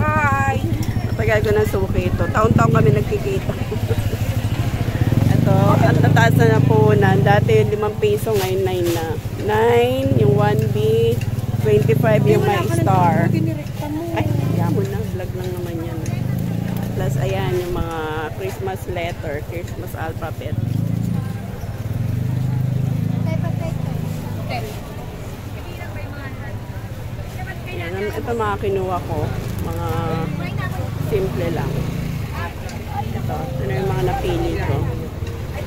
Hi! Matagal ko ng suki ito. Taon-taon kami nagkikita. Ito, at tataas na puhunan. Dati yung 5 piso, ngayon 9 na. 9, yung 1B, 25 yung may star. Ay, kaya mo na. Vlog lang naman yan. Plus, ayan, yung mga Christmas letter, Christmas alphabet. Ayan, ito mga kinuha ko. Mga simple lang. Ito na yung mga napili ko.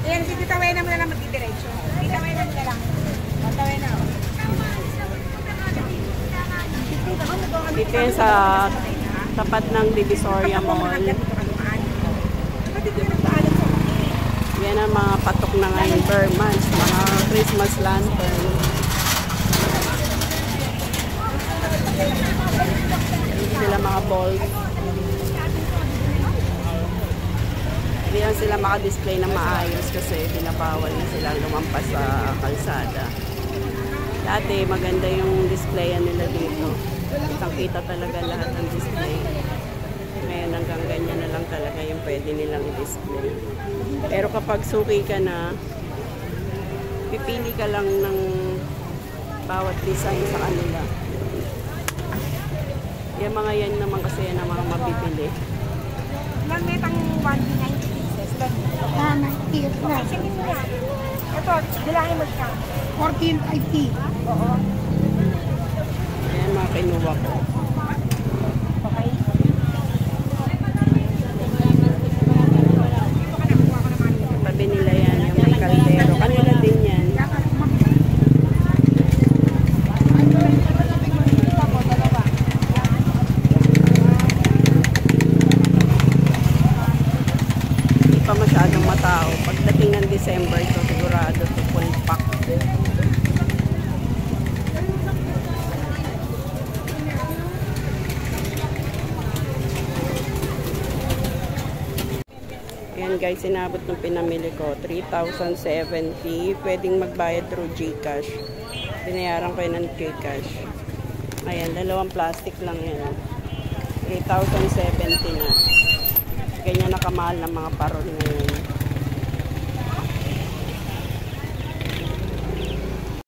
Ayan, si Tita Wena mo na lang magdidiretso. Tita Wena mo na lang. Tita Wena, o. Dito yan sa tapat ng Divisoria Mall. Yan ang mga patok na ngayon per month. Mga Christmas lantern. Sila mga balls. Hindi lang sila makadisplay na maayos kasi binabawal na sila lumampas sa kalsada. Dati maganda yung displayan nila dito. Kitang-kita talaga lahat ng display. Ngayon hanggang ganyan na lang talaga yung pwede nilang i-display. Pero kapag suki ka na, pipili ka lang ng bawat design sa kanila. Yung mga yan naman kasi yan ang mga mabibili. Ilang metang 190 pieces? 90 na. Sige mo na. Ito, bilangin mo siya. 14.50. Oo. Ayan mga kinuha ko. Okay. Tabi nila yan, yung may kaldero. Kanila din yan. Hindi pa masyadong matao. Pagdating ng December ito, sigurado ito full pack. Ayan guys, sinabot ng pinamili ko. 3,070. Pwedeng magbayad through GCash. Binayaran ko yun ng GCash. Ayan, dalawang plastic lang yan. 3,070 na. Ganyan nakamahal ng mga parol ngayon.